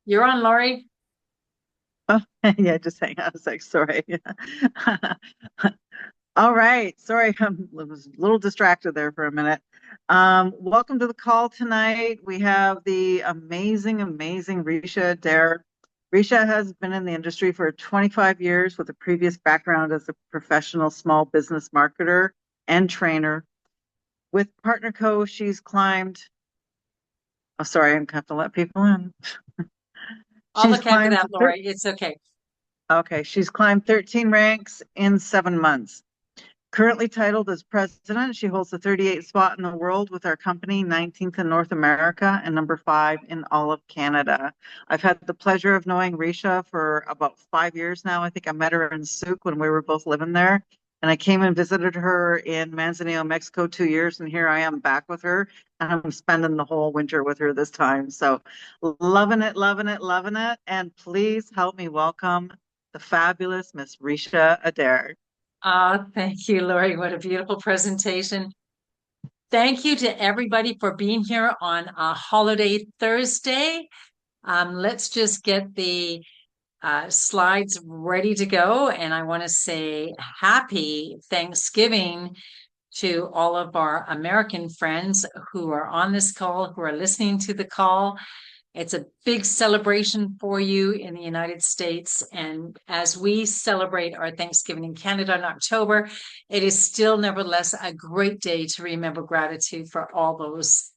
You're on, Laurie. Oh, yeah, just hang on a sec. Sorry. All right. Sorry, I was a little distracted there for a minute. Welcome to the call tonight. We have the amazing Ricia Adair. Ricia has been in the industry for 25 years with a previous background as a professional small business marketer and trainer. With Partner Co, she's climbed, oh, sorry, I'm going to have to let people in. I'll She's look after climbed that, Laurie. It's okay. Okay, she's climbed 13 ranks in 7 months. Currently titled as president, she holds the 38th spot in the world with our company, 19th in North America and number 5 in all of Canada. I've had the pleasure of knowing Risha for about 5 years now. I think I met her in Souk when we were both living there. And I came and visited her in Manzanillo, Mexico 2 years, and here I am back with her. And I'm spending the whole winter with her this time. So loving it, loving it, loving it. And please help me welcome the fabulous Miss Risha Adair. Thank you, Laurie. What a beautiful presentation. Thank you to everybody for being here on a holiday Thursday. Let's just get the slides ready to go. And I want to say happy Thanksgiving to all of our American friends who are on this call, who are listening to the call. It's a big celebration for you in the United States. And as we celebrate our Thanksgiving in Canada in October, it is still nevertheless a great day to remember gratitude for all those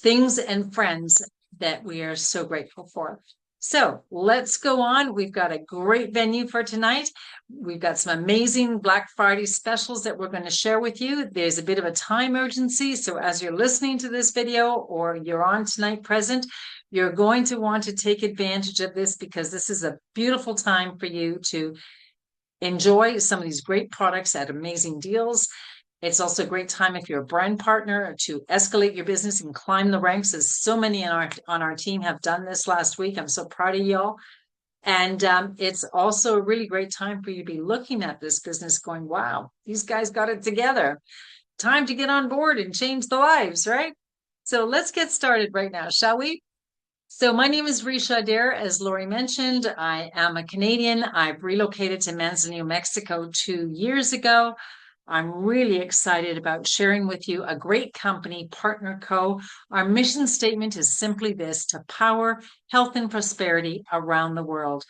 things and friends that we are so grateful for. So let's go on. We've got a great venue for tonight. We've got some amazing Black Friday specials that we're going to share with you. There's a bit of a time urgency. So as you're listening to this video or you're on tonight present, you're going to want to take advantage of this because this is a beautiful time for you to enjoy some of these great products at amazing deals. It's also a great time if you're a brand partner to escalate your business and climb the ranks, as so many on our team have done this last week. I'm so proud of y'all. And it's also a really great time for you to be looking at this business going, wow, these guys got it together. Time to get on board and change the lives, right? So let's get started right now, shall we? So my name is Ricia Adair. As Laurie mentioned, I am a Canadian. I've relocated to Manzanillo, Mexico 2 years ago. I'm really excited about sharing with you a great company, Partner Co. Our mission statement is simply this: to power health and prosperity around the world.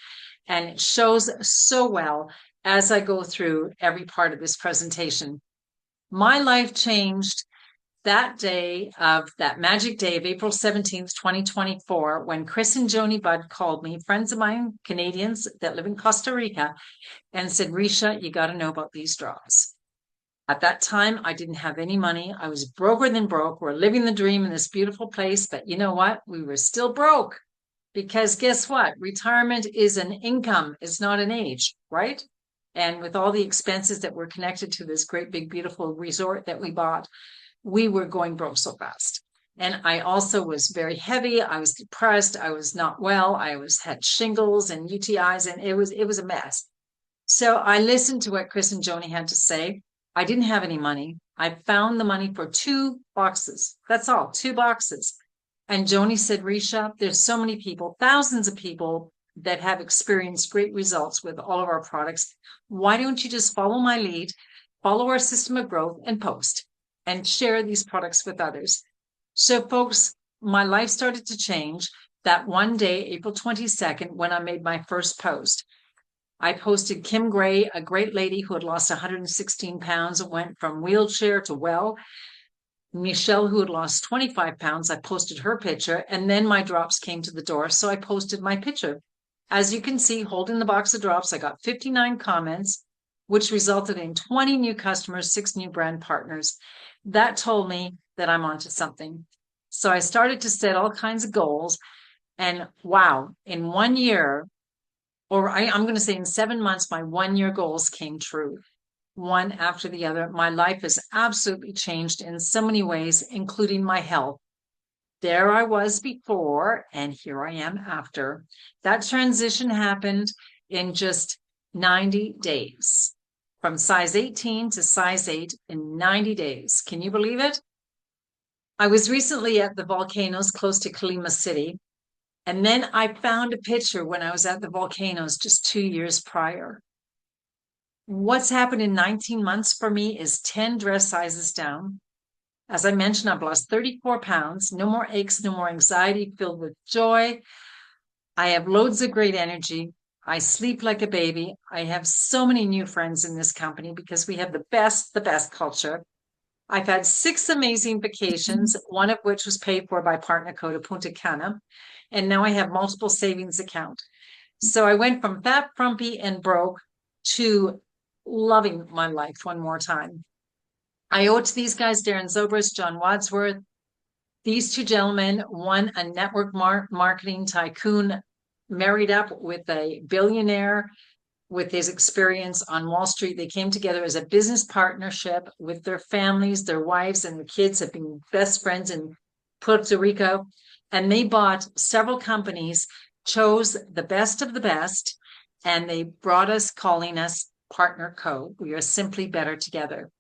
And it shows so well as I go through every part of this presentation. My life changed that day of that magic day of April 17th, 2024, when Chris and Joni Budd called me, friends of mine, Canadians that live in Costa Rica, and said, Risha, you got to know about these drops. At that time, I didn't have any money. I was broker than broke. We're living the dream in this beautiful place. But you know what? We were still broke because guess what? Retirement is an income, it's not an age, right? And with all the expenses that were connected to this great, big, beautiful resort that we bought, we were going broke so fast. And I also was very heavy. I was depressed. I was not well. I was had shingles and UTIs, and it was a mess. So I listened to what Chris and Joni had to say. I didn't have any money. I found the money for 2 boxes. That's all, 2 boxes. And Joni said, Risha, there's so many people, thousands of people that have experienced great results with all of our products. Why don't you just follow my lead, follow our system of growth, and post and share these products with others? So, folks, my life started to change that one day, April 22nd, when I made my first post. I posted Kim Gray, a great lady who had lost 116 pounds and went from wheelchair to well. Michelle, who had lost 25 pounds, I posted her picture, and then my drops came to the door, so I posted my picture. As you can see, holding the box of drops, I got 59 comments, which resulted in 20 new customers, 6 new brand partners. That told me that I'm onto something. So I started to set all kinds of goals, and wow, in 1 year, I'm going to say in 7 months, my 1 year goals came true, one after the other. My life has absolutely changed in so many ways, including my health. There I was before, and here I am after. That transition happened in just 90 days, from size 18 to size 8 in 90 days. Can you believe it? I was recently at the volcanoes close to Colima City, And then I found a picture when I was at the volcanoes just 2 years prior. What's happened in 19 months for me is 10 dress sizes down. As I mentioned, I've lost 34 pounds, no more aches, no more anxiety, filled with joy. I have loads of great energy. I sleep like a baby. I have so many new friends in this company because we have the best culture. I've had 6 amazing vacations, one of which was paid for by Partner Co to Punta Cana. And now I have multiple savings accounts. So I went from fat, frumpy, and broke to loving my life one more time. I owe it to these guys, Darren Zobrist, John Wadsworth. These two gentlemen, one a network marketing tycoon, married up with a billionaire with his experience on Wall Street. They came together as a business partnership with their families, their wives, and their kids have been best friends in Puerto Rico. And they bought several companies, chose the best of the best, and they brought us, calling us Partner Co. We are simply better together.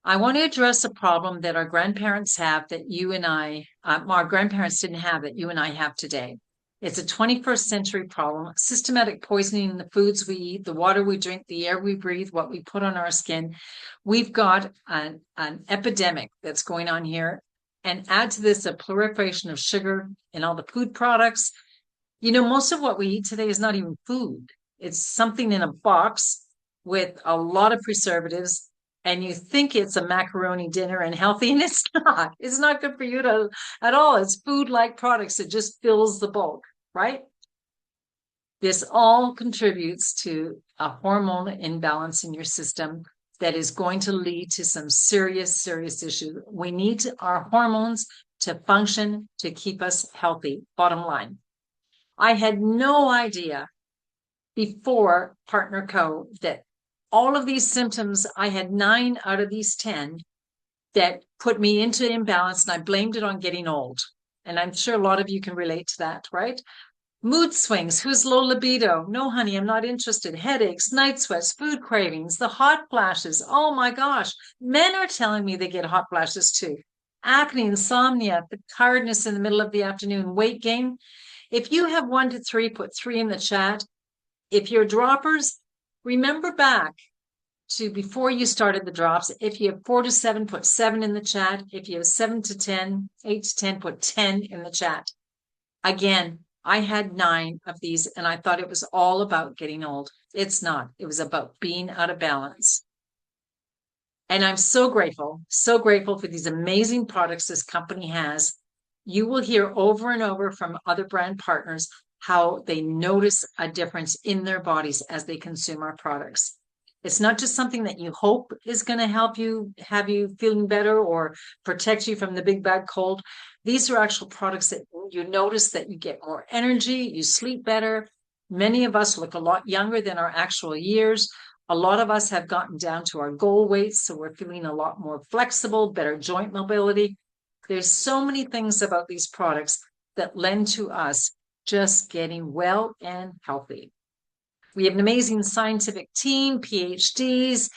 I want to address a problem that our grandparents have that you and our grandparents didn't have that you and I have today. It's a 21st century problem, systematic poisoning in the foods we eat, the water we drink, the air we breathe, what we put on our skin. We've got an epidemic that's going on here. And add to this a proliferation of sugar in all the food products. You know, most of what we eat today is not even food. It's something in a box with a lot of preservatives, and you think it's a macaroni dinner and healthy, and it's not. It's not good for you at all. It's food-like products. It just fills the bulk, right? This all contributes to a hormone imbalance in your system that is going to lead to some serious issues. We need our hormones to function to keep us healthy, bottom line. I had no idea before Partner Co that all of these symptoms, I had 9 out of these 10 that put me into imbalance, and I blamed it on getting old. And I'm sure a lot of you can relate to that, right? Mood swings, who's low libido? No, honey, I'm not interested. Headaches, night sweats, food cravings, the hot flashes. Oh my gosh, men are telling me they get hot flashes too. Acne, insomnia, the tiredness in the middle of the afternoon, weight gain. If you have 1 to 3, put 3 in the chat. If you're droppers, remember back to before you started the drops. If you have 4 to 7, put 7 in the chat. If you have 7 to 10, 8 to 10, put 10 in the chat. Again, I had 9 of these and I thought it was all about getting old. It's not. It was about being out of balance. And I'm so grateful for these amazing products this company has. You will hear over and over from other brand partners how they notice a difference in their bodies as they consume our products. It's not just something that you hope is going to help you, have you feeling better or protect you from the big bad cold. These are actual products that you notice that you get more energy, you sleep better. Many of us look a lot younger than our actual years. A lot of us have gotten down to our goal weights, so we're feeling a lot more flexible, better joint mobility. There's so many things about these products that lend to us just getting well and healthy. We have an amazing scientific team, PhDs,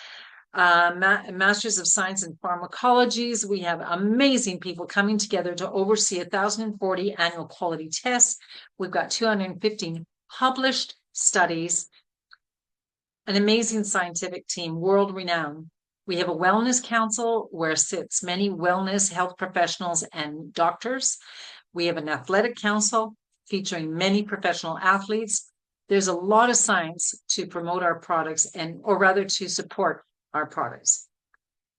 Masters of Science in Pharmacologies. We have amazing people coming together to oversee 1,040 annual quality tests. We've got 215 published studies, an amazing scientific team, world renowned. We have a wellness council where sits many wellness health professionals and doctors. We have an athletic council featuring many professional athletes. There's a lot of science to promote our products or rather to support our products.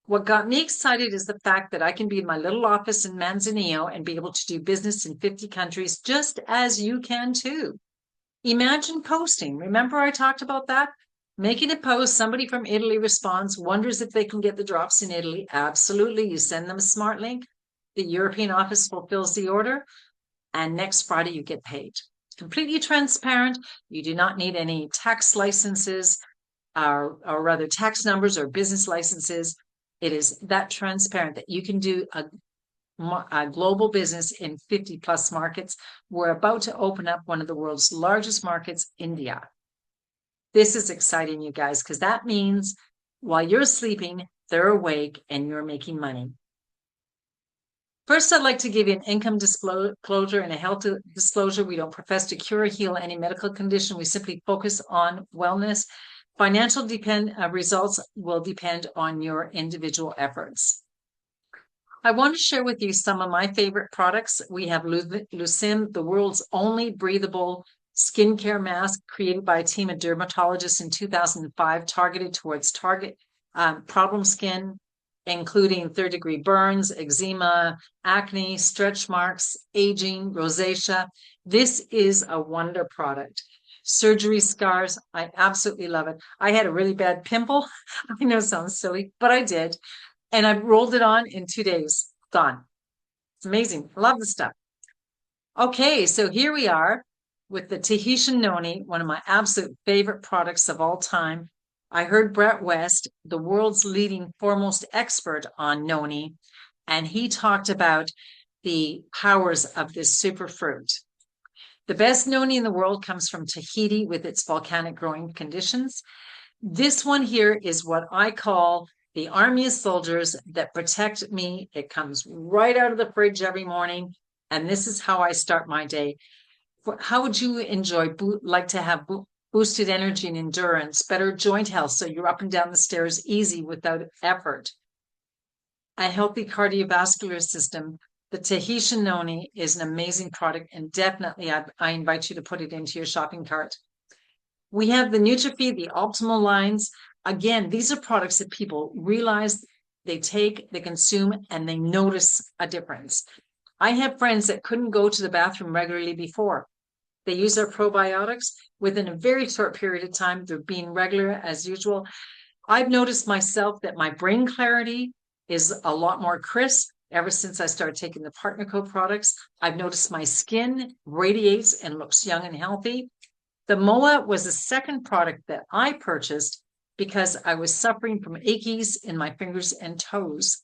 What got me excited is the fact that I can be in my little office in Manzanillo and be able to do business in 50 countries just as you can too. Imagine posting. Remember I talked about that? Making a post, somebody from Italy responds, wonders if they can get the drops in Italy. Absolutely. You send them a smart link. The European office fulfills the order. And next Friday, you get paid. Completely transparent. You do not need any tax licenses or rather tax numbers or business licenses. It is that transparent that you can do a global business in 50 plus markets. We're about to open up one of the world's largest markets, India. This is exciting, you guys, because that means while you're sleeping, they're awake and you're making money. First, I'd like to give you an income disclosure and a health disclosure. We don't profess to cure or heal any medical condition. We simply focus on wellness. Financial results will depend on your individual efforts. I want to share with you some of my favorite products. We have Lucin, the world's only breathable skincare mask created by a team of dermatologists in 2005, targeted towards problem skin, including third-degree burns, eczema, acne, stretch marks, aging, rosacea. This is a wonder product. Surgery scars, I absolutely love it. I had a really bad pimple. I know it sounds silly, but I did. And I rolled it on in 2 days. Gone. It's amazing. I love the stuff. Okay, so here we are with the Tahitian noni, one of my absolute favorite products of all time. I heard Brett West, the world's leading foremost expert on noni, and he talked about the powers of this superfruit. The best noni in the world comes from Tahiti with its volcanic growing conditions. This one here is what I call the army of soldiers that protect me. It comes right out of the fridge every morning, and this is how I start my day. How would you like to have boosted energy and endurance, better joint health, so you're up and down the stairs easy without effort? A healthy cardiovascular system. The Tahitian noni is an amazing product, and definitely I invite you to put it into your shopping cart. We have the NutriFeed, the optimal lines. Again, these are products that people realize they take, they consume, and they notice a difference. I have friends that couldn't go to the bathroom regularly before. They use their probiotics. Within a very short period of time, they're being regular as usual. I've noticed myself that my brain clarity is a lot more crisp ever since I started taking the Partner Co products. I've noticed my skin radiates and looks young and healthy. The MOA was the second product that I purchased because I was suffering from aches in my fingers and toes,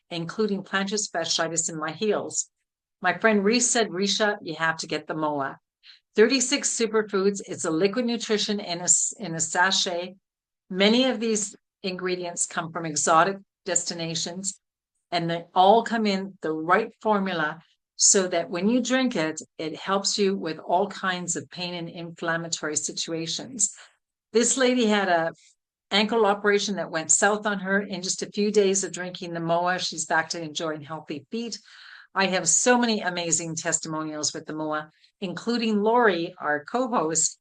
including plantar fasciitis in my heels. My friend Reese said, Ricia, you have to get the MOA. 36 superfoods. It's a liquid nutrition in a sachet. Many of these ingredients come from exotic destinations, and they all come in the right formula so that when you drink it, it helps you with all kinds of pain and inflammatory situations. This lady had a ankle operation that went south on her. In just a few days of drinking the MOA, she's back to enjoying healthy feet. I have so many amazing testimonials with the MOA, including Loury, our co-host.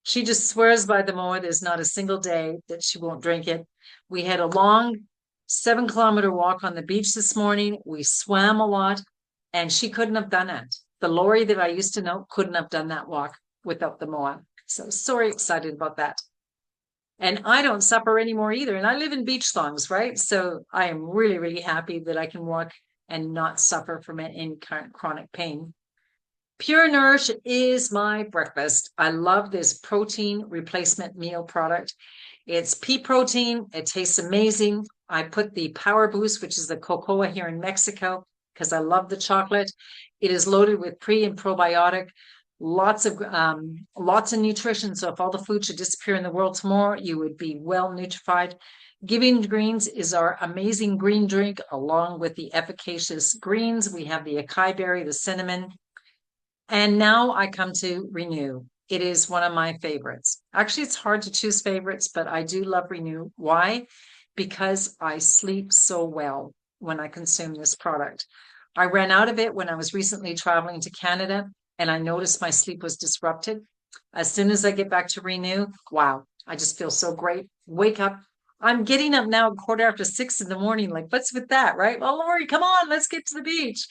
She just swears by the MOA. There's not a single day that she won't drink it. We had a long 7-kilometer walk on the beach this morning. We swam a lot, and she couldn't have done it. The Loury that I used to know couldn't have done that walk without the MOA. So excited about that. And I don't suffer anymore either. And I live in beach thongs, right? So I am really, really happy that I can walk and not suffer from any chronic pain. Pure Nourish is my breakfast. I love this protein replacement meal product. It's pea protein. It tastes amazing. I put the Power Boost, which is the cocoa here in Mexico, because I love the chocolate. It is loaded with pre and probiotic, lots of nutrition. So if all the food should disappear in the world tomorrow, you would be well nutrified. Giving Greens is our amazing green drink, along with the efficacious greens. We have the acai berry, the cinnamon. And now I come to Renew. It is one of my favorites. Actually, it's hard to choose favorites, but I do love Renew. Why? Because I sleep so well when I consume this product. I ran out of it when I was recently traveling to Canada, and I noticed my sleep was disrupted. As soon as I get back to Renew, wow, I just feel so great. Wake up. I'm getting up now 6:15 in the morning. Like, what's with that, right? Well, Loury, come on, let's get to the beach.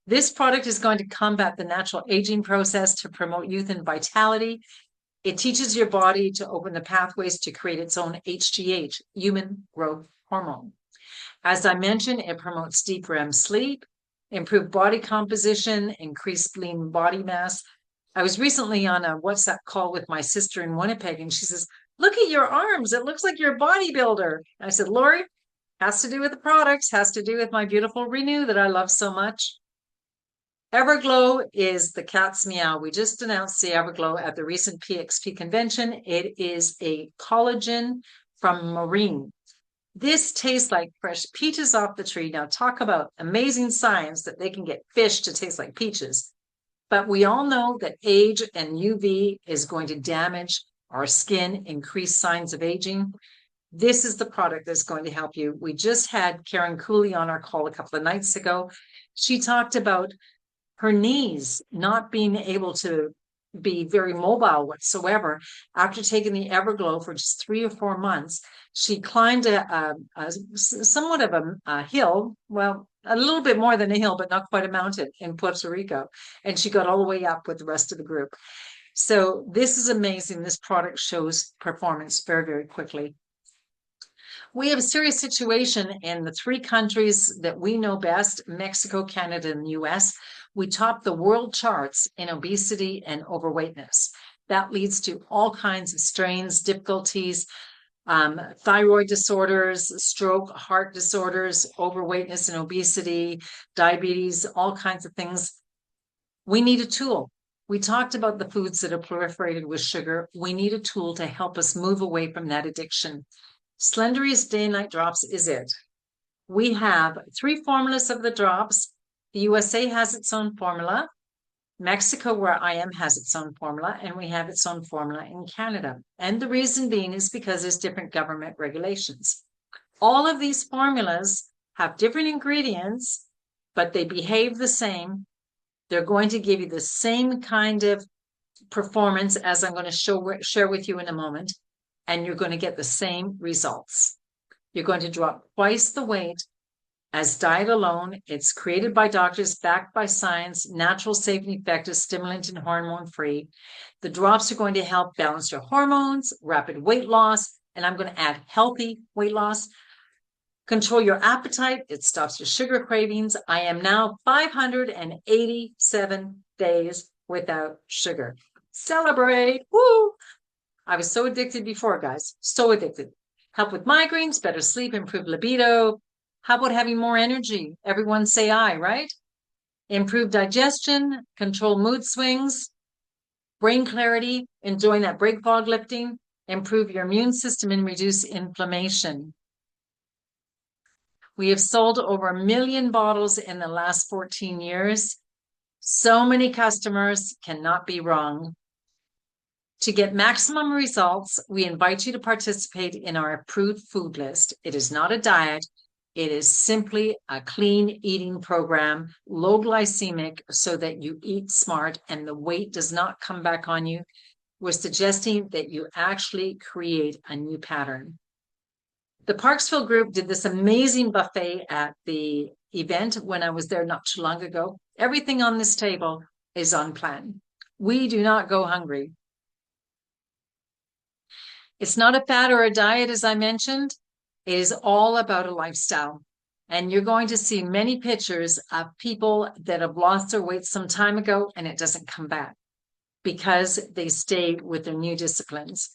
This product is going to combat the natural aging process to promote youth and vitality. It teaches your body to open the pathways to create its own HGH, human growth hormone. As I mentioned, it promotes deep REM sleep, improved body composition, increased lean body mass. I was recently on a WhatsApp call with my sister in Winnipeg, and she says, look at your arms. It looks like you're a bodybuilder. I said, Loury, has to do with the products, has to do with my beautiful Renew that I love so much. Everglow is the cat's meow. We just announced the Everglow at the recent PXP convention. It is a collagen from marine. This tastes like fresh peaches off the tree. Now, talk about amazing science that they can get fish to taste like peaches. But we all know that age and UV is going to damage our skin, increase signs of aging. This is the product that's going to help you. We just had Karen Cooley on our call a couple of nights ago. She talked about her knees not being able to be very mobile whatsoever. After taking the Everglow for just 3 or 4 months, she climbed somewhat of a hill, well, a little bit more than a hill, but not quite a mountain in Puerto Rico. And she got all the way up with the rest of the group. So this is amazing. This product shows performance very, very quickly. We have a serious situation in the 3 countries that we know best, Mexico, Canada, and the US. We top the world charts in obesity and overweightness. That leads to all kinds of strains, difficulties, thyroid disorders, stroke, heart disorders, overweightness and obesity, diabetes, all kinds of things. We need a tool. We talked about the foods that are proliferated with sugar. We need a tool to help us move away from that addiction. Slendery's Day and Night Drops is it. We have 3 formulas of the drops. The USA has its own formula. Mexico, where I am, has its own formula, and we have its own formula in Canada. And the reason being is because there's different government regulations. All of these formulas have different ingredients, but they behave the same. They're going to give you the same kind of performance as I'm going to share with you in a moment, and you're going to get the same results. You're going to drop twice the weight as diet alone. It's created by doctors, backed by science, natural, safe, and effective, stimulant and hormone-free. The drops are going to help balance your hormones, rapid weight loss, and I'm going to add healthy weight loss. Control your appetite. It stops your sugar cravings. I am now 587 days without sugar. Celebrate. Woo! I was so addicted before, guys. So addicted. Help with migraines, better sleep, improve libido. How about having more energy? Everyone say aye, right? Improve digestion, control mood swings, brain clarity, enjoying that brain fog lifting, improve your immune system, and reduce inflammation. We have sold over 1 million bottles in the last 14 years. So many customers, cannot be wrong. To get maximum results, we invite you to participate in our approved food list. It is not a diet. It is simply a clean eating program, low glycemic, so that you eat smart and the weight does not come back on you. We're suggesting that you actually create a new pattern. The Parksville group did this amazing buffet at the event when I was there not too long ago. Everything on this table is on plan. We do not go hungry. It's not a fad or a diet, as I mentioned. It is all about a lifestyle. And you're going to see many pictures of people that have lost their weight some time ago and it doesn't come back because they stayed with their new disciplines.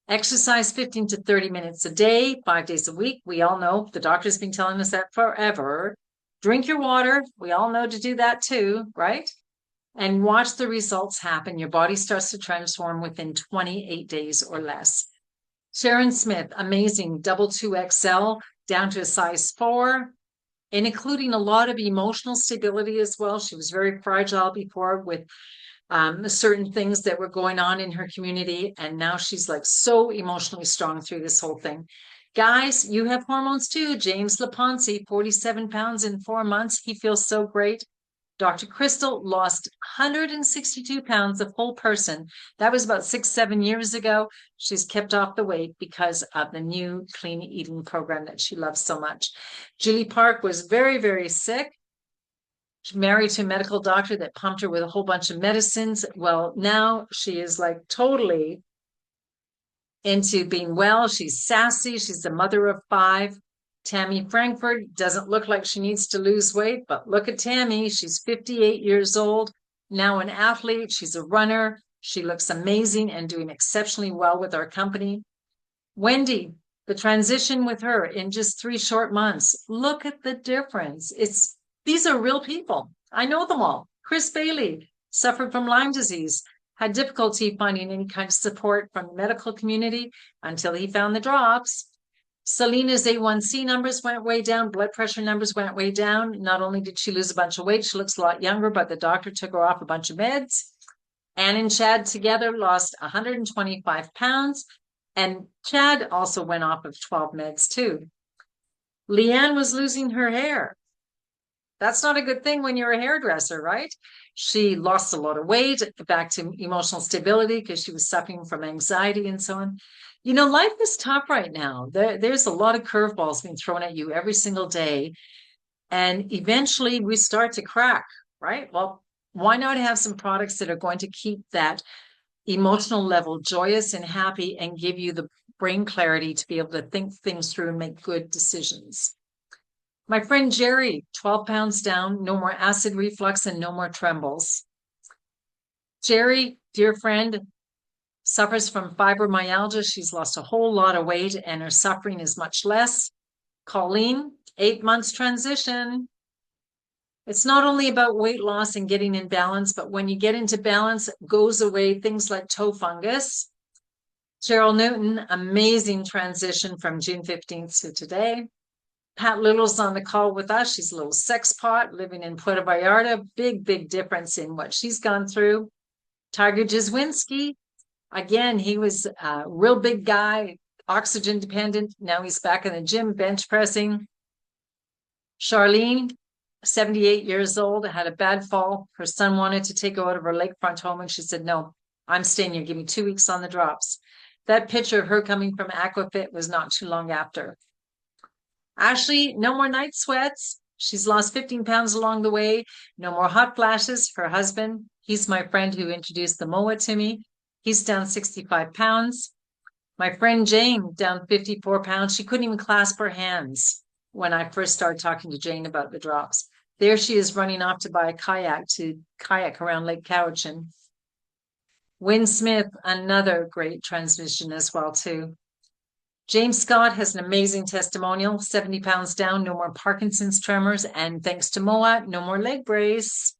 Exercise 15 to 30 minutes a day, 5 days a week. We all know, the doctor's been telling us that forever. Drink your water. We all know to do that too, right? And watch the results happen. Your body starts to transform within 28 days or less. Sharon Smith, amazing, double 2XL down to a size 4, and including a lot of emotional stability as well. She was very fragile before with certain things that were going on in her community, and now she's like so emotionally strong through this whole thing. Guys, you have hormones too. James LaPonce, 47 pounds in 4 months. He feels so great. Dr. Crystal lost 162 pounds, a full person. That was about 6-7 years ago. She's kept off the weight because of the new clean eating program that she loves so much. Julie Park was very, very sick. She married to a medical doctor that pumped her with a whole bunch of medicines. Well, now she is like totally into being well. She's sassy. She's the mother of 5. Tammy Frankfurt doesn't look like she needs to lose weight, but look at Tammy. She's 58 years old, now an athlete. She's a runner. She looks amazing and doing exceptionally well with our company. Wendy, the transition with her in just 3 short months. Look at the difference. These are real people. I know them all. Chris Bailey suffered from Lyme disease, had difficulty finding any kind of support from the medical community until he found the drops. Selena's A1C numbers went way down, blood pressure numbers went way down. Not only did she lose a bunch of weight, she looks a lot younger, but the doctor took her off a bunch of meds. Anne and Chad together lost 125 pounds, and Chad also went off of 12 meds too. Leanne was losing her hair. That's not a good thing when you're a hairdresser, right? She lost a lot of weight, back to emotional stability because she was suffering from anxiety and so on. You know, life is tough right now. There's a lot of curveballs being thrown at you every single day. And eventually we start to crack, right? Well, why not have some products that are going to keep that emotional level joyous and happy and give you the brain clarity to be able to think things through and make good decisions? My friend Jerry, 12 pounds down, no more acid reflux and no more trembles. Jerry, dear friend, suffers from fibromyalgia. She's lost a whole lot of weight and her suffering is much less. Colleen, 8 months transition. It's not only about weight loss and getting in balance, but when you get into balance, it goes away things like toe fungus. Cheryl Newton, amazing transition from June 15th to today. Pat Little's on the call with us. She's a little sex pot living in Puerto Vallarta. Big difference in what she's gone through. Tiger Jazwinski, again, he was a real big guy, oxygen dependent. Now he's back in the gym, bench pressing. Charlene, 78 years old, had a bad fall. Her son wanted to take her out of her lakefront home, and she said, no, I'm staying here. Give me 2 weeks on the drops. That picture of her coming from Aquafit was not too long after. Ashley, no more night sweats. She's lost 15 pounds along the way. No more hot flashes. Her husband, he's my friend who introduced the MOA to me. He's down 65 pounds. My friend Jane, down 54 pounds. She couldn't even clasp her hands when I first started talking to Jane about the drops. There she is running off to buy a kayak to kayak around Lake Cowichan. Wynne Smith, another great transmission as well too. James Scott has an amazing testimonial, 70 pounds down, no more Parkinson's tremors, and thanks to MOA, no more leg brace.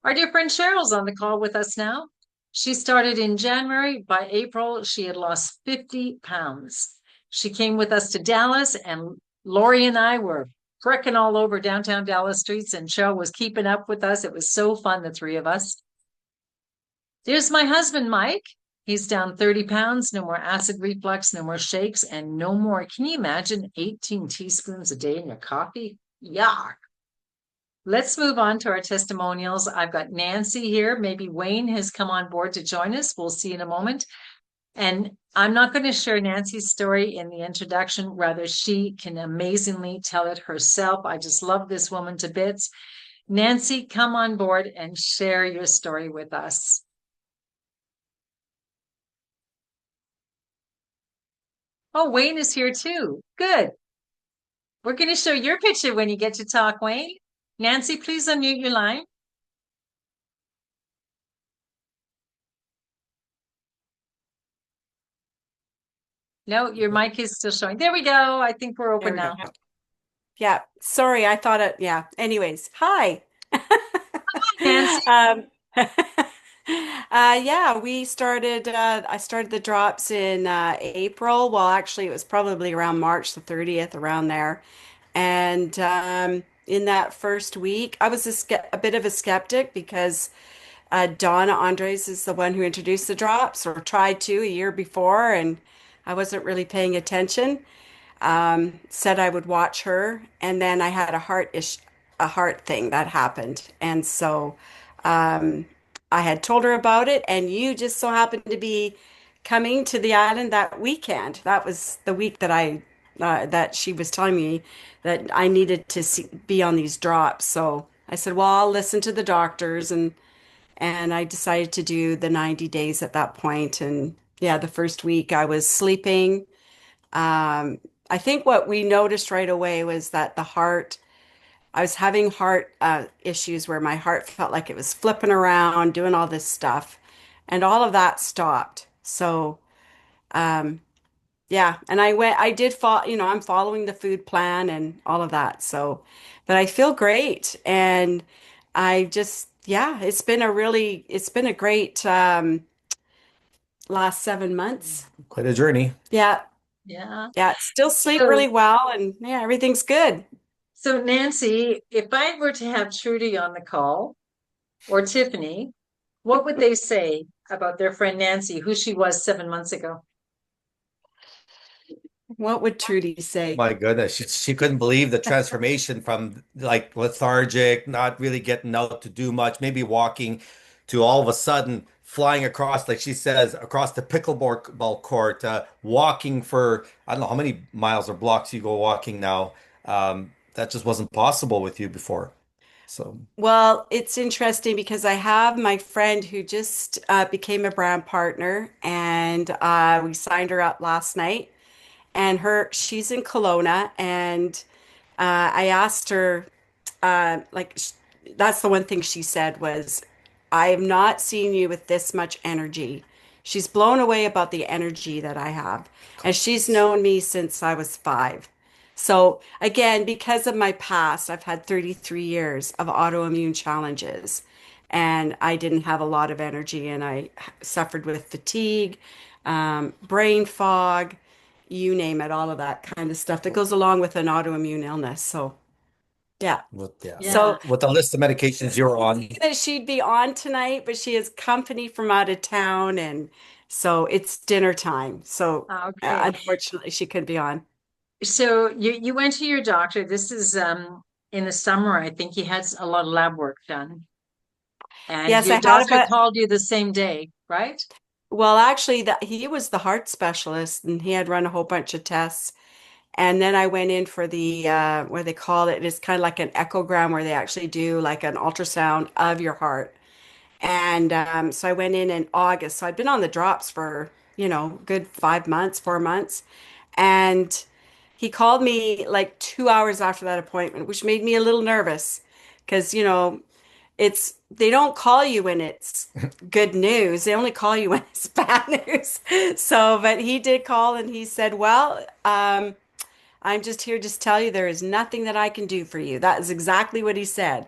Our dear friend Cheryl's on the call with us now. She started in January. By April, she had lost 50 pounds. She came with us to Dallas, and Loury and I were freaking all over downtown Dallas streets, and Cheryl was keeping up with us. It was so fun, the three of us. There's my husband, Mike. He's down 30 pounds, no more acid reflux, no more shakes, and no more. Can you imagine 18 teaspoons a day in your coffee? Yuck. Let's move on to our testimonials. I've got Nancy here. Maybe Wayne has come on board to join us. We'll see in a moment. And I'm not going to share Nancy's story in the introduction. Rather, she can amazingly tell it herself. I just love this woman to bits. Nancy, come on board and share your story with us. Oh, Wayne is here too. Good. We're going to show your picture when you get to talk, Wayne. Nancy, please unmute your line. No, your mic is still showing. There we go. I think we're open now. Go. Yeah. Sorry, I thought it, yeah. Anyways, hi. Nancy. Yeah, I started the drops in April. Well, actually, it was probably around March the 30th, around there. And in that first week, I was a bit of a skeptic because Donna Andres is the one who introduced the drops or tried to a year before, and I wasn't really paying attention. Said I would watch her, and then I had a heart thing that happened, and so I had told her about it, and you just so happened to be coming to the island that weekend. That was the week that that she was telling me that I needed to be on these drops. So I said, well, I'll listen to the doctors, and I decided to do the 90 days at that point. And yeah, the first week I was sleeping. I think what we noticed right away was that I was having heart issues where my heart felt like it was flipping around, doing all this stuff, and all of that stopped. So, yeah, and I did follow, I'm following the food plan and all of that. So, but I feel great. And yeah, it's been a great last 7 months. Quite a journey. Yeah. Yeah. Yeah, still sleep So, really well, and yeah, everything's good. so Nancy, if I were to have Trudy on the call or Tiffany, what would they say about their friend Nancy, who she was 7 months ago? What would Trudy say? My goodness, she couldn't believe the transformation from like lethargic, not really getting out to do much, maybe walking, to all of a sudden flying across, like she says, across the pickleball ball court, walking for I don't know how many miles or blocks you go walking now. That just wasn't possible with you before. So Well, it's interesting because I have my friend who just became a brand partner, and we signed her up last night. And she's in Kelowna, and I asked her, like, that's the one thing she said was, I have not seen you with this much energy. She's blown away about the energy that I have. And she's known me since I was 5. So again, because of my past, I've had 33 years of autoimmune challenges, and I didn't have a lot of energy, and I suffered with fatigue, brain fog, you name it, all of that kind of stuff that goes along with an autoimmune illness. So yeah. Yeah. So with the list of medications you're on, that she'd be on tonight, but she has company from out of town, and so it's dinner time. So Okay. unfortunately, she couldn't be on. So you went to your doctor. This is in the summer. I think you had a lot of lab work done. And Yes, your I had doctor about, called you the same day, right? well, actually, he was the heart specialist, and he had run a whole bunch of tests. And then I went in for the what they call it. It's kind of like an echogram where they actually do like an ultrasound of your heart. And so I went in August. So I'd been on the drops for, good 5 months, 4 months. And he called me like 2 hours after that appointment, which made me a little nervous because, they don't call you when it's good news. They only call you when it's bad news. So, but he did call and he said, well, I'm just here to tell you there is nothing that I can do for you. That is exactly what he said.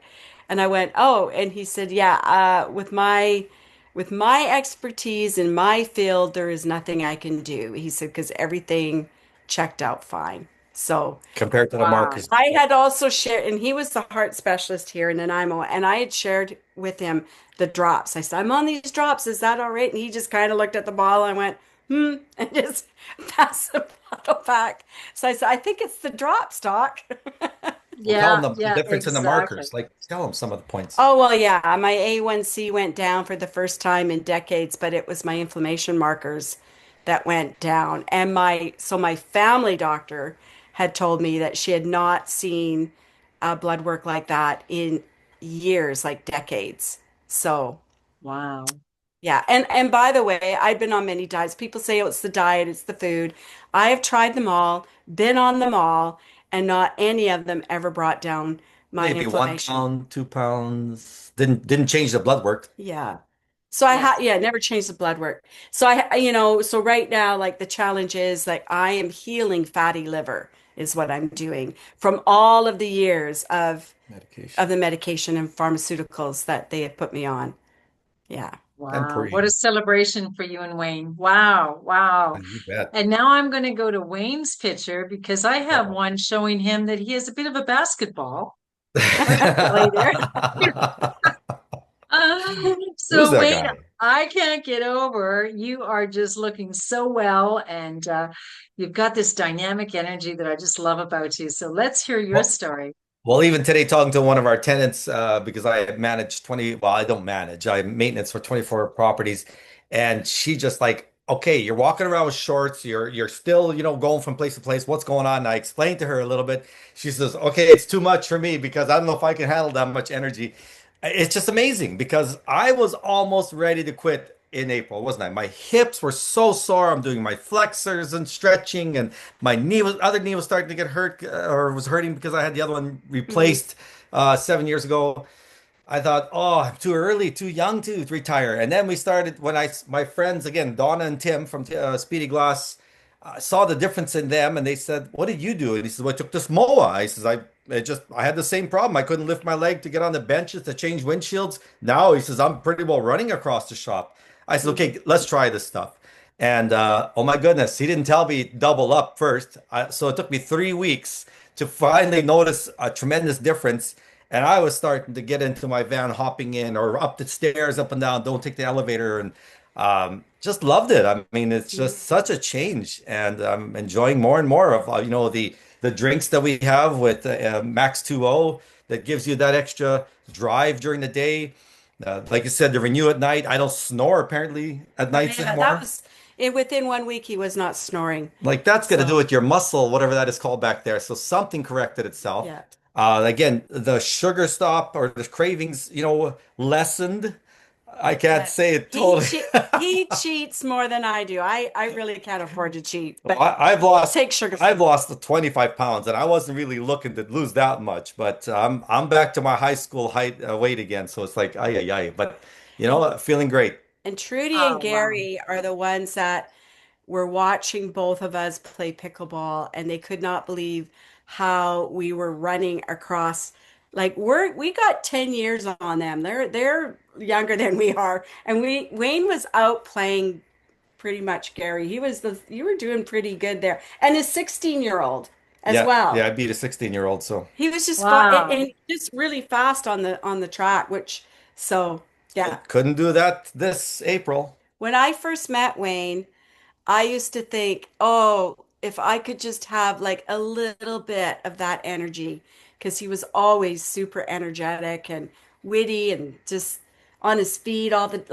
And I went, "Oh," and he said, "Yeah, with my expertise in my field, there is nothing I can do." He said, "Because everything checked out fine." So compared to the Wow. markers. I had also shared, and he was the heart specialist here in Nanaimo, and I had shared with him the drops. I said, "I'm on these drops. Is that all right?" And he just kind of looked at the bottle and went, "Hmm," and just passed the bottle back. So I said, "I think it's the drops, doc." Well, tell Yeah, them the yeah, difference in the exactly. markers. Like, tell them some of the points. Oh, well, yeah, my A1C went down for the first time in decades, but it was my inflammation markers that went down. And my family doctor had told me that she had not seen blood work like that in years, like decades. So, Wow. yeah. And by the way, I've been on many diets. People say, oh, it's the diet, it's the food. I have tried them all, been on them all, and not any of them ever brought down my Maybe one inflammation. pound, 2 pounds. Didn't change the blood work. Yeah. So Yeah. yeah, never changed the blood work. So so right now, like the challenge is like I am healing fatty liver is what I'm doing from all of the years of Medication. the medication and pharmaceuticals that they have put me on. Yeah. And Wow. What a Puri. celebration for you and Wayne. Wow. Wow. You bet. And now I'm going to go to Wayne's picture because I have Uh-oh. one showing him that he has a bit of a basketball. What's belly there? Who's So that Wayne, guy? I can't get over. You are just looking so well, and you've got this dynamic energy that I just love about you. So let's hear your Well, story. Well, even today, talking to one of our tenants, because I manage 20, well, I don't manage, I maintenance for 24 properties. And she just like, okay, you're walking around with shorts, you're still, going from place to place. What's going on? And I explained to her a little bit. She says, okay, it's too much for me because I don't know if I can handle that much energy. It's just amazing because I was almost ready to quit in April, wasn't I? My hips were so sore. I'm doing my flexors and stretching, and my other knee was starting to get hurt or was hurting because I had the other one Mhm. replaced 7 years ago. I thought, oh, I'm too early, too young to retire. And then we started when my friends again, Donna and Tim from Speedy Glass, saw the difference in them, and they said, "What did you do?" And he says, "Well, I took this MOA." I had the same problem. I couldn't lift my leg to get on the benches to change windshields. Now he says, "I'm pretty well running across the shop." I said, "Okay, let's try this stuff." And oh my goodness, he didn't tell me double up first. So it took me 3 weeks to finally notice a tremendous difference. And I was starting to get into my van, hopping in or up the stairs, up and down, don't take the elevator, and just loved it. I mean, it's just such a change, and I'm enjoying more and more of the drinks that we have with Max 2O that gives you that extra drive during the day. Like you said, the renew at night. I don't snore apparently at Oh nights yeah, that anymore. was it. Within 1 week, he was not snoring. Like that's got to do So with your muscle, whatever that is called back there. So something corrected itself. yeah. Again, the sugar stop or the cravings, lessened. I can't Yeah. say it totally. He cheats more than I do. I really can't afford to cheat, Well, but take sugar I've free. lost the 25 pounds, and I wasn't really looking to lose that much, but I'm back to my high school height weight again. So it's like ay ay ay, but And feeling great. and Trudy and Oh, wow. Gary are the ones that were watching both of us play pickleball, and they could not believe how we were running across. Like we got 10 years on them. They're younger than we are, and Wayne was out playing pretty much Gary. You were doing pretty good there, and his 16-year-old as Yeah, yeah, well. I beat a 16-year-old, so He was just fun Wow. and just really fast on the track, which so yeah. couldn't do that this April. When I first met Wayne, I used to think, oh, if I could just have like a little bit of that energy, because he was always super energetic and witty and just on his feet all the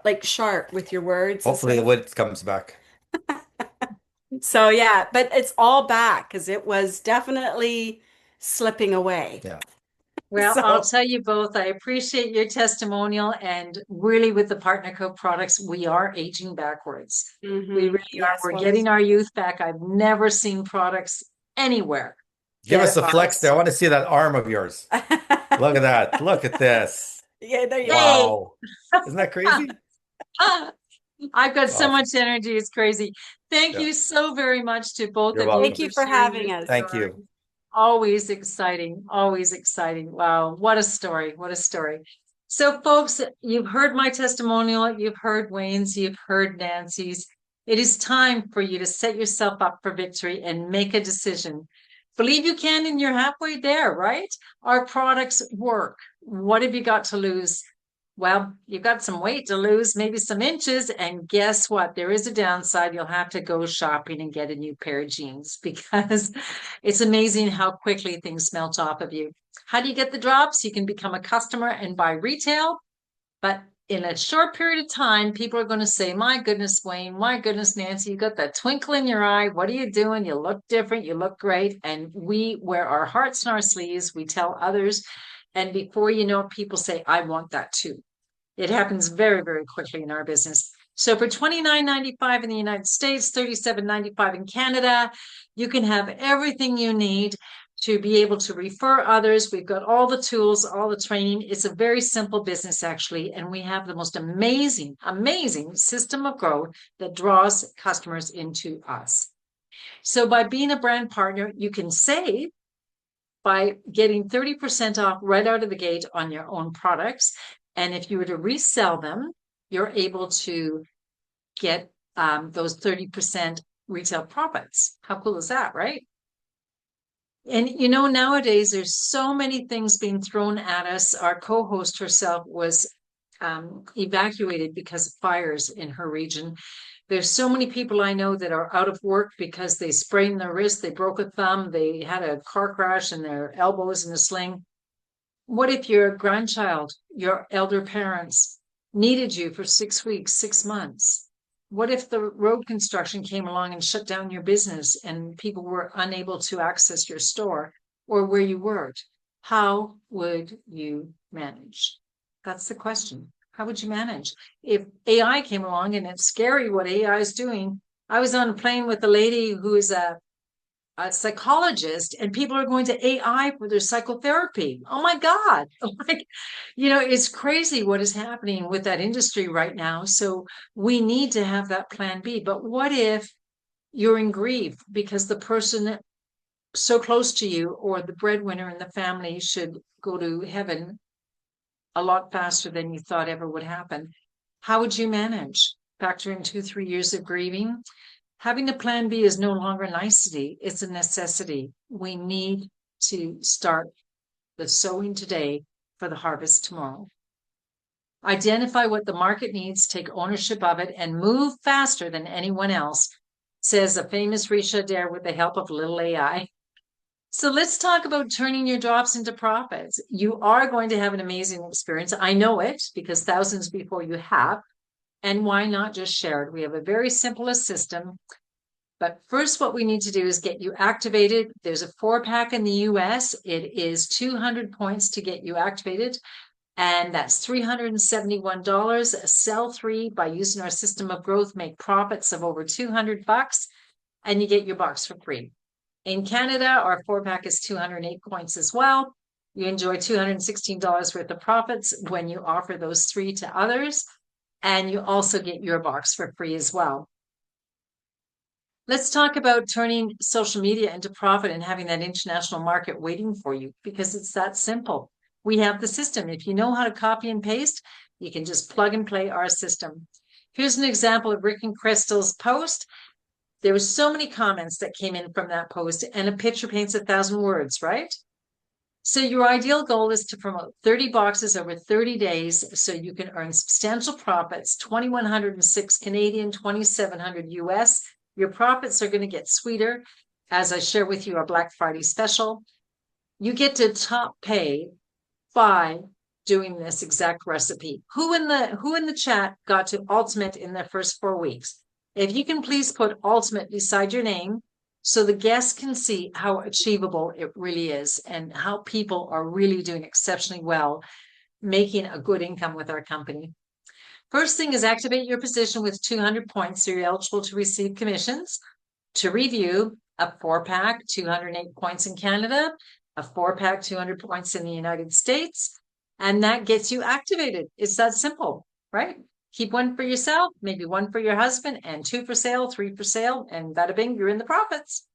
like sharp with your words and Hopefully the stuff. wit comes back. So yeah, but it's all back because it was definitely slipping away. Yeah. Well, I'll So tell you both, I appreciate your testimonial, and really with the Partner Co products, we are aging backwards. We really are. yes, We're well, getting our youth back. I've never seen products anywhere Give us that a are flex there. I want to see that arm of yours. Look at that. Look at this. yeah, there you go. hey, Wow. Isn't that crazy? I've got so Awesome. much energy. It's crazy. Thank Yeah. you so very much to both You're of you Thank welcome. for you for sharing your having us. Thank story. you. Always exciting, always exciting. Wow, what a story, what a story. So, folks, you've heard my testimonial, you've heard Wayne's, you've heard Nancy's. It is time for you to set yourself up for victory and make a decision. Believe you can, and you're halfway there, right? Our products work. What have you got to lose? Well, you've got some weight to lose, maybe some inches. And guess what? There is a downside. You'll have to go shopping and get a new pair of jeans because it's amazing how quickly things melt off of you. How do you get the drops? You can become a customer and buy retail, but in a short period of time, people are going to say, my goodness, Wayne, my goodness, Nancy, you got that twinkle in your eye. What are you doing? You look different. You look great. And we wear our hearts on our sleeves. We tell others. And before you know it, people say, I want that too. It happens very, very quickly in our business. So for $29.95 in the United States, $37.95 in Canada, you can have everything you need to be able to refer others. We've got all the tools, all the training. It's a very simple business, actually. And we have the most amazing, amazing system of growth that draws customers into us. So by being a brand partner, you can save by getting 30% off right out of the gate on your own products. And if you were to resell them, you're able to get those 30% retail profits. How cool is that, right? And nowadays there's so many things being thrown at us. Our co-host herself was evacuated because of fires in her region. There's so many people I know that are out of work because they sprained their wrist, they broke a thumb, they had a car crash and their elbows in a sling. What if your grandchild, your elder parents needed you for 6 weeks, 6 months? What if the road construction came along and shut down your business and people were unable to access your store or where you worked? How would you manage? That's the question. How would you manage? If AI came along, and it's scary what AI is doing. I was on a plane with a lady who is a psychologist, and people are going to AI for their psychotherapy. Oh my God. Like, it's crazy what is happening with that industry right now. So we need to have that plan B. But what if you're in grief because the person so close to you or the breadwinner in the family should go to heaven a lot faster than you thought ever would happen? How would you manage? factor in 2-3 years of grieving. Having a plan B is no longer a nicety, it's a necessity. We need to start the sowing today for the harvest tomorrow. Identify what the market needs, take ownership of it, and move faster than anyone else, says a famous Ricia Adair with the help of little AI. So let's talk about turning your drops into profits. You are going to have an amazing experience. I know it because thousands before you have. And why not just share it? We have a very simple system. But first, what we need to do is get you activated. There's a 4-pack in the US. It is 200 points to get you activated. And that's $371. Sell 3 by using our system of growth, make profits of over $200, and you get your box for free. In Canada, our 4-pack is 208 points as well. You enjoy $216 worth of profits when you offer those 3 to others. And you also get your box for free as well. Let's talk about turning social media into profit and having that international market waiting for you, because it's that simple. We have the system. If you know how to copy and paste, you can just plug and play our system. Here's an example of Rick and Crystal's post. There were so many comments that came in from that post, and a picture paints 1,000 words, right? So your ideal goal is to promote 30 boxes over 30 days so you can earn substantial profits, 2,106 Canadian, 2,700 US. Your profits are going to get sweeter as I share with you our Black Friday special. You get to top pay by doing this exact recipe. Who in the chat got to ultimate in their first 4 weeks? If you can please put ultimate beside your name, so the guests can see how achievable it really is and how people are really doing exceptionally well, making a good income with our company. First thing is activate your position with 200 points so you're eligible to receive commissions. To review, a 4-pack, 208 points in Canada, a 4-pack, 200 points in the United States, and that gets you activated. It's that simple, right? Keep 1 for yourself, maybe 1 for your husband, and 2 for sale, 3 for sale, and bada bing, you're in the profits.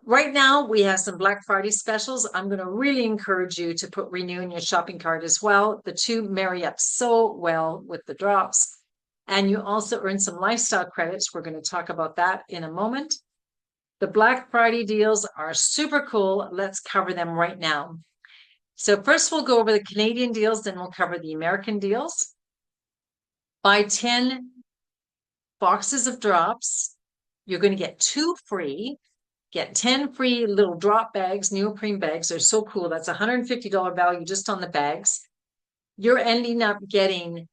Right now, we have some Black Friday specials. I'm going to really encourage you to put Renew in your shopping cart as well. The 2 marry up so well with the drops. And you also earn some lifestyle credits. We're going to talk about that in a moment. The Black Friday deals are super cool. Let's cover them right now. So first, we'll go over the Canadian deals, then we'll cover the American deals. Buy 10 boxes of drops. You're going to get 2 free. Get 10 free little drop bags, neoprene bags. They're so cool. That's $150 value just on the bags. You're ending up getting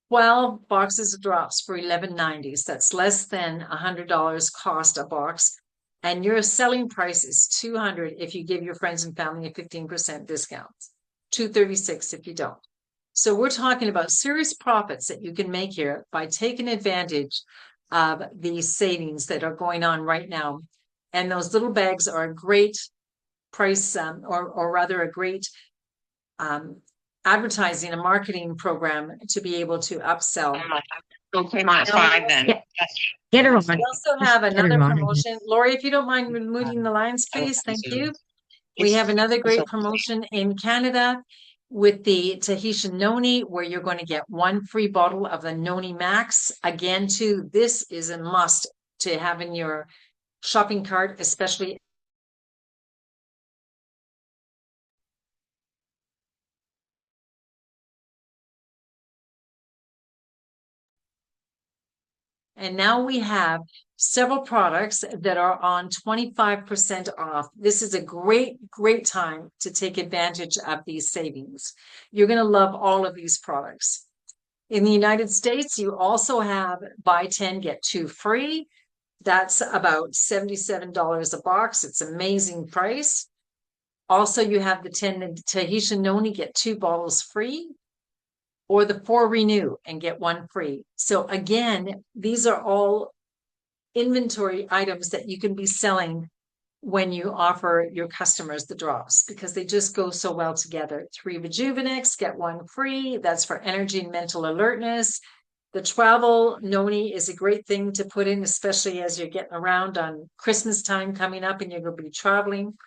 12 boxes of drops for $11.90. That's less than $100 cost a box. And your selling price is $200 if you give your friends and family a 15% discount. $236 if you don't. So we're talking about serious profits that you can make here by taking advantage of these savings that are going on right now. And those little bags are a great price, or rather a great advertising and marketing program to be able to upsell. Okay, -5 then. Get her on. We also have another promotion. Lori, if you don't mind removing the lines, please. Thank you. We have another great promotion in Canada with the Tahitian Noni, where you're going to get 1 free bottle of the Noni Max. Again, too, this is a must to have in your shopping cart, especially. And now we have several products that are on 25% off. This is a great, great time to take advantage of these savings. You're going to love all of these products. In the United States, you also have buy 10, get 2 free. That's about $77 a box. It's an amazing price. Also, you have the 10 Tahitian Noni, get 2 bottles free, or the 4 Renew and get 1 free. So again, these are all inventory items that you can be selling when you offer your customers the drops, because they just go so well together. 3 Rejuvenex, get 1 free. That's for energy and mental alertness. The travel Noni is a great thing to put in, especially as you're getting around on Christmas time coming up and you're going to be traveling.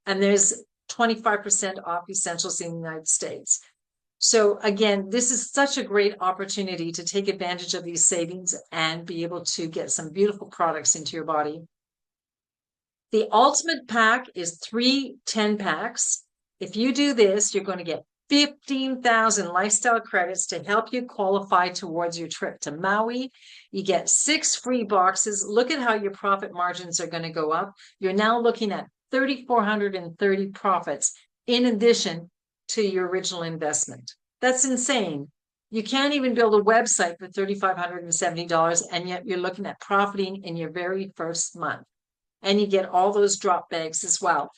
And there's 25% off essentials in the United States. So again, this is such a great opportunity to take advantage of these savings and be able to get some beautiful products into your body. The ultimate pack is 3 10-packs. If you do this, you're going to get 15,000 lifestyle credits to help you qualify towards your trip to Maui. You get 6 free boxes. Look at how your profit margins are going to go up. You're now looking at 3,430 profits in addition to your original investment. That's insane. You can't even build a website for $3,570, and yet you're looking at profiting in your very first month. And you get all those drop bags as well.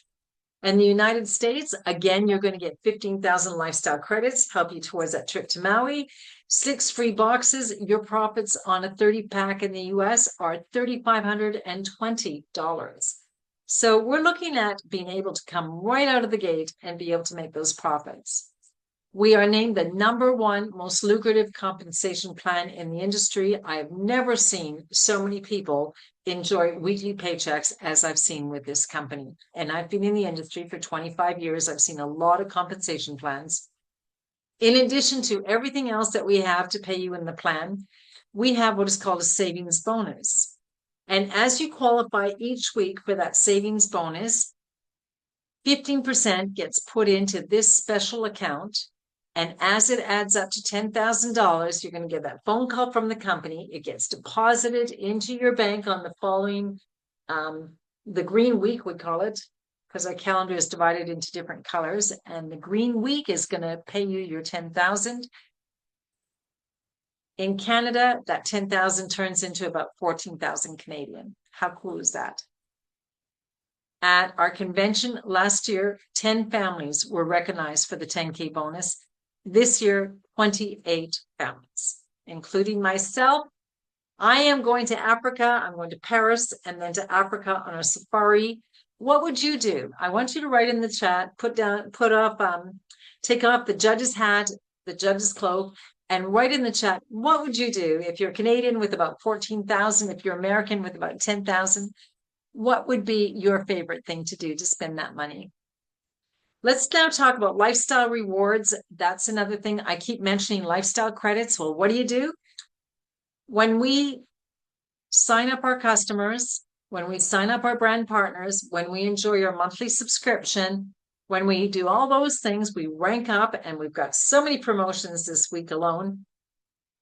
In the United States, again, you're going to get 15,000 lifestyle credits, help you towards that trip to Maui. 6 free boxes. Your profits on a 30-pack in the US are $3,520. So we're looking at being able to come right out of the gate and be able to make those profits. We are named the #1 most lucrative compensation plan in the industry. I have never seen so many people enjoy weekly paychecks as I've seen with this company. And I've been in the industry for 25 years. I've seen a lot of compensation plans. In addition to everything else that we have to pay you in the plan, we have what is called a savings bonus. And as you qualify each week for that savings bonus, 15% gets put into this special account. And as it adds up to $10,000, you're going to get that phone call from the company. It gets deposited into your bank on the following, the green week, we call it, because our calendar is divided into different colors. And the green week is going to pay you your $10,000. In Canada, that $10,000 turns into about 14,000 Canadian. How cool is that? At our convention last year, 10 families were recognized for the 10K bonus. This year, 28 families, including myself. I am going to Africa. I'm going to Paris and then to Africa on a safari. What would you do? I want you to write in the chat, take off the judge's hat, the judge's cloak, and write in the chat, what would you do if you're Canadian with about 14,000, if you're American with about 10,000? What would be your favorite thing to do to spend that money? Let's now talk about lifestyle rewards. That's another thing. I keep mentioning lifestyle credits. Well, what do? When we sign up our customers, when we sign up our brand partners, when we enjoy our monthly subscription, when we do all those things, we rank up, and we've got so many promotions this week alone,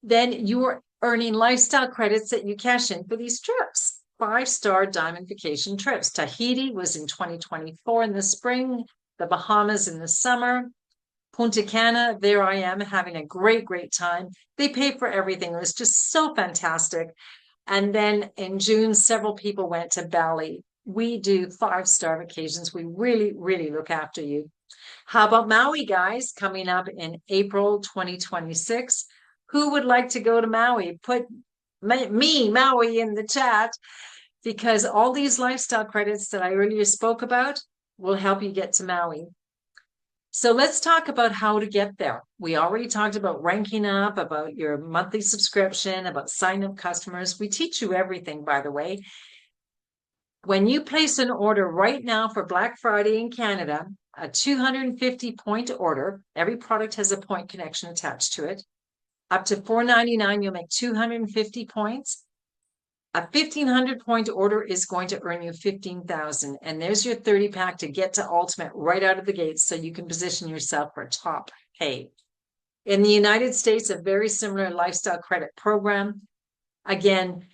then you're earning lifestyle credits that you cash in for these trips. 5-star diamond vacation trips. Tahiti was in 2024 in the spring. The Bahamas in the summer, Punta Cana, there I am having a great, great time. They pay for everything. It was just so fantastic. And then in June, several people went to Bali. We do 5-star vacations. We really, really look after you. How about Maui, guys, coming up in April 2026? Who would like to go to Maui? Put me, Maui, in the chat, because all these lifestyle credits that I earlier spoke about will help you get to Maui. So let's talk about how to get there. We already talked about ranking up, about your monthly subscription, about sign up customers. We teach you everything, by the way. When you place an order right now for Black Friday in Canada, a 250 point order, every product has a point connection attached to it. Up to $4.99, you'll make 250 points. A 1,500 point order is going to earn you 15,000. And there's your 30-pack to get to Ultimate right out of the gates so you can position yourself for top pay. In the United States, a very similar lifestyle credit program. Again,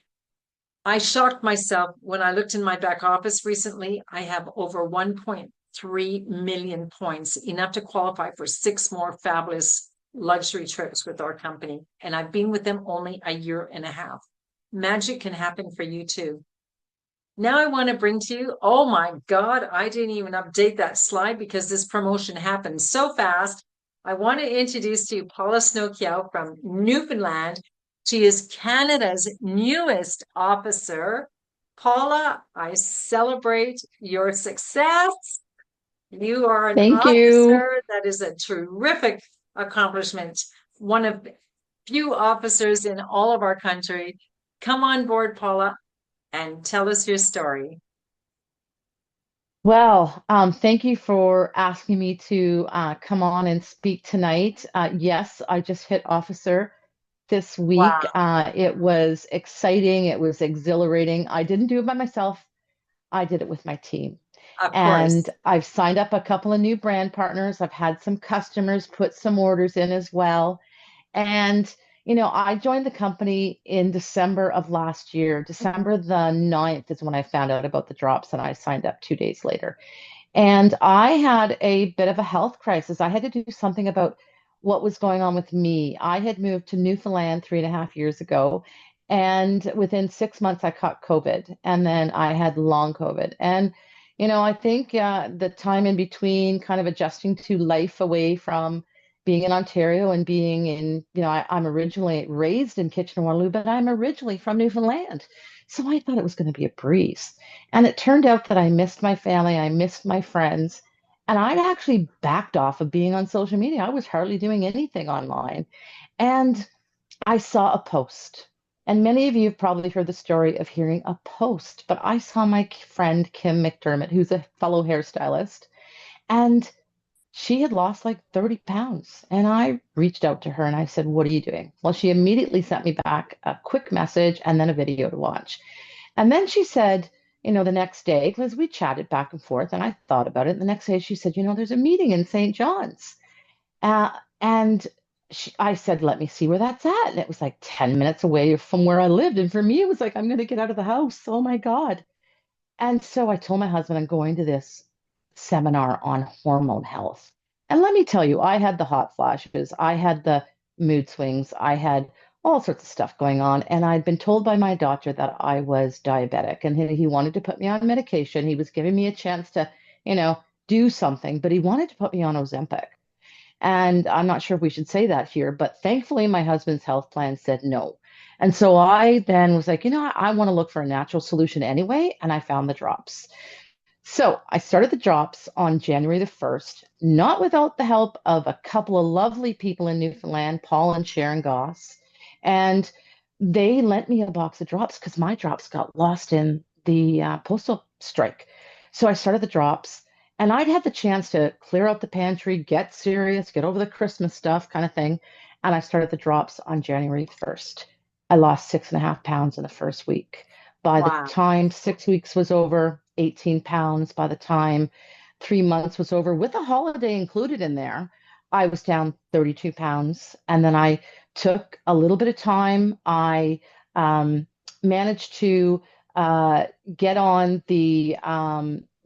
I shocked myself when I looked in my back office recently. I have over 1.3 million points, enough to qualify for 6 more fabulous luxury trips with our company. And I've been with them only a year and a half. Magic can happen for you too. Now I want to bring to you, oh my God, I didn't even update that slide because this promotion happened so fast. I want to introduce to you PAULA SNOW KEOUGH from Newfoundland. She is Canada's newest officer. Paula, I celebrate your success. You are an officer. That is a terrific accomplishment. One of few officers in all of our country. Come on board, Paula, and tell us your story. Well, thank you for asking me to come on and speak tonight. Yes, I just hit officer this week. Wow, It was exciting. It was exhilarating. I didn't do it by myself. I did it with my team. of And course. I've signed up a couple of new brand partners. I've had some customers put some orders in as well. And, I joined the company in December of last year. December the 9th is when I found out about the drops, and I signed up 2 days later. And I had a bit of a health crisis. I had to do something about what was going on with me. I had moved to Newfoundland 3.5 years ago. And within 6 months, I caught COVID. And then I had long COVID. And, I think the time in between kind of adjusting to life away from being in Ontario and being in, I'm originally raised in Kitchener-Waterloo, but I'm originally from Newfoundland. So I thought it was going to be a breeze. And it turned out that I missed my family, I missed my friends, and I'd actually backed off of being on social media. I was hardly doing anything online. And I saw a post. And many of you have probably heard the story of hearing a post, but I saw my friend Kim McDermott, who's a fellow hairstylist, and she had lost like 30 pounds. And I reached out to her and I said, "What are you doing?" Well, she immediately sent me back a quick message and then a video to watch. And then she said, the next day, because we chatted back and forth and I thought about it. The next day she said, there's a meeting in St. John's. And I said, "Let me see where that's at." And it was like 10 minutes away from where I lived. And for me, it was like, I'm going to get out of the house. Oh my God. And so I told my husband, I'm going to this seminar on hormone health. And let me tell you, I had the hot flashes, I had the mood swings, I had all sorts of stuff going on. And I'd been told by my doctor that I was diabetic and he wanted to put me on medication. He was giving me a chance to, you know, do something, but he wanted to put me on Ozempic. And I'm not sure if we should say that here, but thankfully my husband's health plan said no. And so I then was like, I want to look for a natural solution anyway. And I found the drops. So I started the drops on January the 1st, not without the help of a couple of lovely people in Newfoundland, Paul and Sharon Goss. And they lent me a box of drops because my drops got lost in the postal strike. So I started the drops, and I'd had the chance to clear out the pantry, get serious, get over the Christmas stuff kind of thing. And I started the drops on January 1st. I lost 6.5 pounds in the first week. By the Wow. time 6 weeks was over, 18 pounds. By the time 3 months was over, with a holiday included in there, I was down 32 pounds. And then I took a little bit of time. I managed to get on the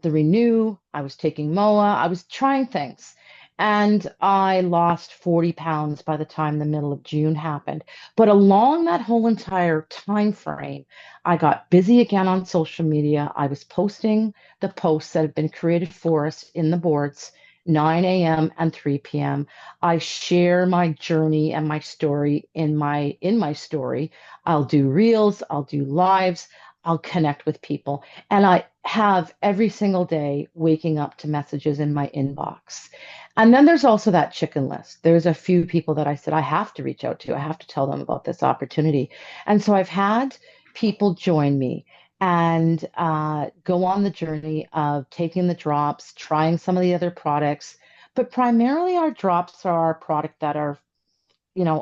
Renew. I was taking MOA. I was trying things. And I lost 40 pounds by the time the middle of June happened. But along that whole entire time frame, I got busy again on social media. I was posting the posts that have been created for us in the boards, 9 a.m. and 3 p.m. I share my journey and my story in my story. I'll do reels, I'll do lives, I'll connect with people. And I have every single day waking up to messages in my inbox. And then there's also that chicken list. There's a few people that I said I have to reach out to. I have to tell them about this opportunity. And so I've had people join me and go on the journey of taking the drops, trying some of the other products. But primarily, our drops are our product that are,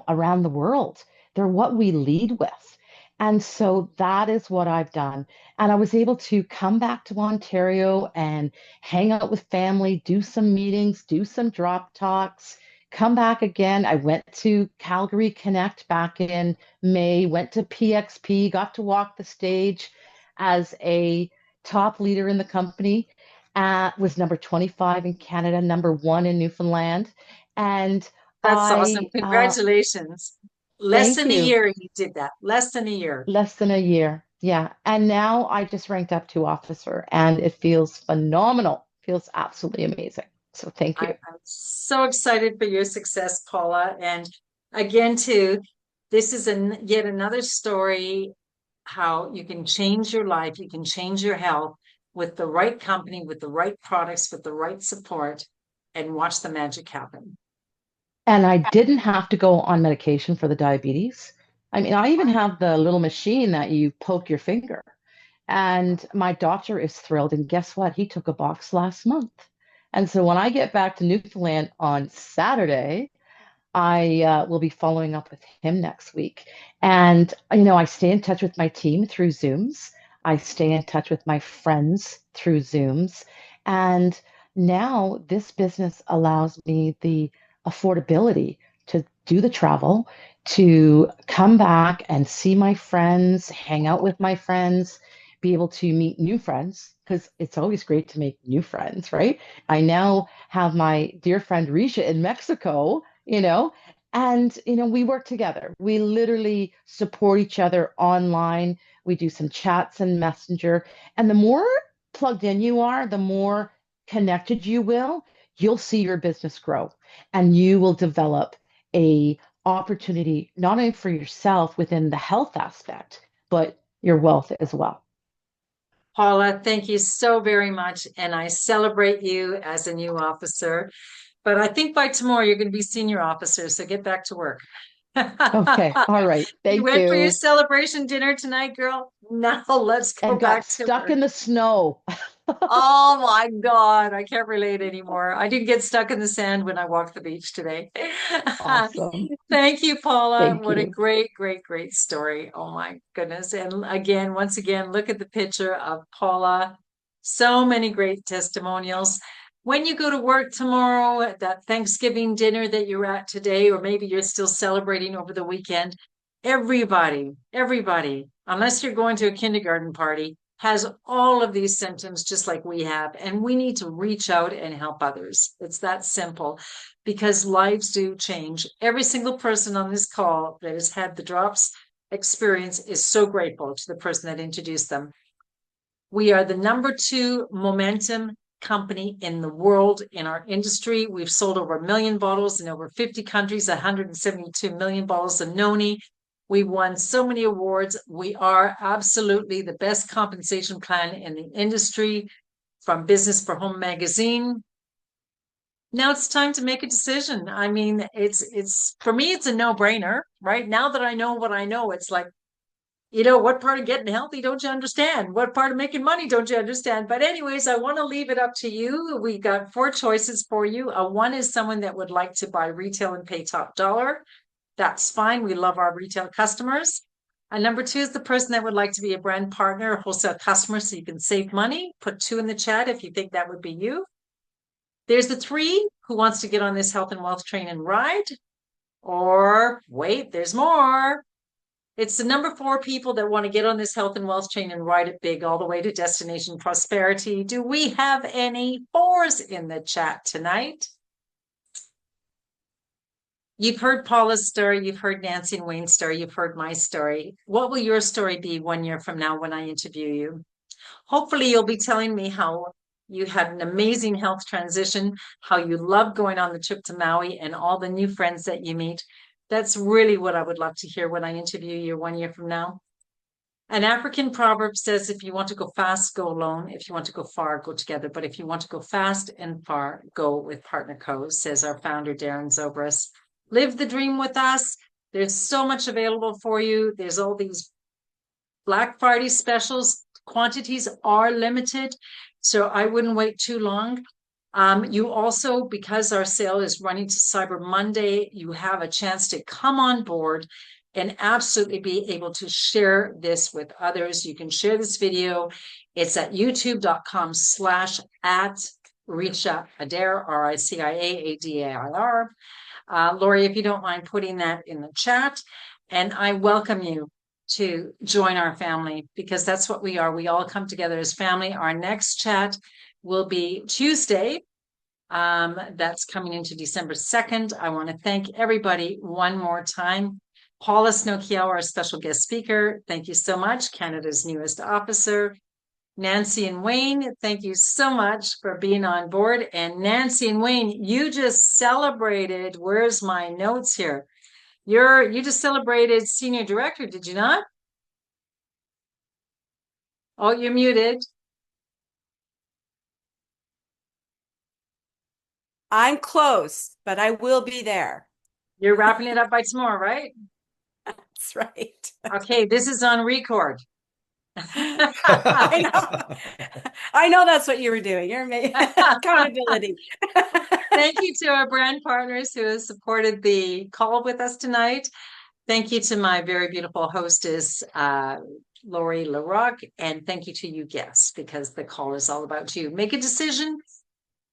around the world. They're what we lead with. And so that is what I've done. And I was able to come back to Ontario and hang out with family, do some meetings, do some drop talks, come back again. I went to Calgary Connect back in May, went to PXP, got to walk the stage as a top leader in the company. Was number 25 in Canada, number 1 in Newfoundland. And That's awesome. I Congratulations. Less thank than a you. year you did that. Less than a year. Less than a year. Yeah. And now I just ranked up to officer and it feels phenomenal. Feels absolutely amazing. So thank you. I'm so excited for your success, Paula. And again, too, this is yet another story how you can change your life, you can change your health with the right company, with the right products, with the right support, and watch the magic happen. And I didn't have to go on medication for the diabetes. I mean, I even have the little machine that you poke your finger. And my doctor is thrilled. And guess what? He took a box last month. And so when I get back to Newfoundland on Saturday, I will be following up with him next week. And, I stay in touch with my team through Zooms. I stay in touch with my friends through Zooms. And now this business allows me the affordability to do the travel, to come back and see my friends, hang out with my friends, be able to meet new friends, because it's always great to make new friends, right? I now have my dear friend Ricia in Mexico, and we work together. We literally support each other online. We do some chats and Messenger. And the more plugged in you are, the more connected you'll see your business grow, and you will develop a opportunity not only for yourself within the health aspect, but your wealth as well. Paula, thank you so very much. And I celebrate you as a new officer. But I think by tomorrow you're going to be senior officer, so get back to work. Okay. All right. You Thank went for your you. celebration dinner tonight, girl. Now let's go And back got to stuck work. in the snow. Oh my God, I can't relate anymore. I didn't get stuck in the sand when I walked the beach today. Awesome. Thank you, Paula. Thank What a you. great, great, great story. Oh my goodness. And again, once again, look at the picture of Paula. So many great testimonials. When you go to work tomorrow, that Thanksgiving dinner that you're at today, or maybe you're still celebrating over the weekend, everybody, unless you're going to a kindergarten party, has all of these symptoms just like we have. And we need to reach out and help others. It's that simple, because lives do change. Every single person on this call that has had the drops experience is so grateful to the person that introduced them. We are the #2 momentum company in the world in our industry. We've sold over 1 million bottles in over 50 countries, 172 million bottles of noni. We won so many awards. We are absolutely the best compensation plan in the industry, from Business for Home magazine. Now it's time to make a decision. I mean, it's for me, it's a no-brainer, right? Now that I know what I know, it's like, what part of getting healthy don't you understand? What part of making money don't you understand? But anyways, I want to leave it up to you. We got 4 choices for you. One is someone that would like to buy retail and pay top dollar. That's fine. We love our retail customers. And #2 is the person that would like to be a brand partner or wholesale customer so you can save money. Put 2 in the chat if you think that would be you. There's the 3 who wants to get on this health and wealth train and ride. Or wait, there's more. It's the #4 people that want to get on this health and wealth train and ride it big all the way to destination prosperity. Do we have any 4s in the chat tonight? You've heard Paula's story, you've heard Nancy and Wayne's story, you've heard my story. What will your story be 1 year from now when I interview you? Hopefully you'll be telling me how you had an amazing health transition, how you love going on the trip to Maui, and all the new friends that you meet. That's really what I would love to hear when I interview you 1 year from now. An African proverb says, if you want to go fast, go alone. If you want to go far, go together. But if you want to go fast and far, go with Partner Co, says our founder, Darren Zobrist. Live the dream with us. There's so much available for you. There's all these Black Friday specials. Quantities are limited, so I wouldn't wait too long. You also, because our sale is running to Cyber Monday, you have a chance to come on board and absolutely be able to share this with others. You can share this video. It's at youtube.com/@Ricia Adair, RICIAADAIR. Loury, if you don't mind putting that in the chat, and I welcome you to join our family, because that's what we are. We all come together as family. Our next chat will be Tuesday. That's coming into December 2nd. I want to thank everybody one more time. PAULA SNOW KEOUGH, our special guest speaker. Thank you so much. Canada's newest officer. Nancy and Wayne, thank you so much for being on board. And Nancy and Wayne, you just celebrated, where's my notes here? You just celebrated senior director, did you not? Oh, you're muted. I'm close, but I will be there. You're wrapping it up by tomorrow, right? That's right. Okay, this is on record. I know. I know that's what you were doing. You're accountability. Thank you to our brand partners who have supported the call with us tonight. Thank you to my very beautiful hostess, Loury Larocque, and thank you to you guests, because the call is all about you. Make a decision,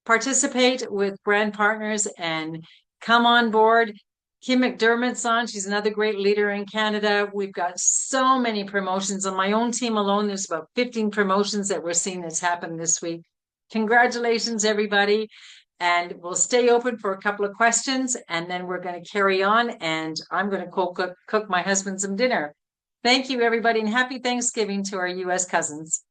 participate with brand partners, and come on board. Kim McDermott's on. She's another great leader in Canada. We've got so many promotions on my own team alone. There's about 15 promotions that we're seeing that's happened this week. Congratulations, everybody. And we'll stay open for a couple of questions, and then we're going to carry on, and I'm going to cook my husband some dinner. Thank you, everybody, and happy Thanksgiving to our U.S. cousins.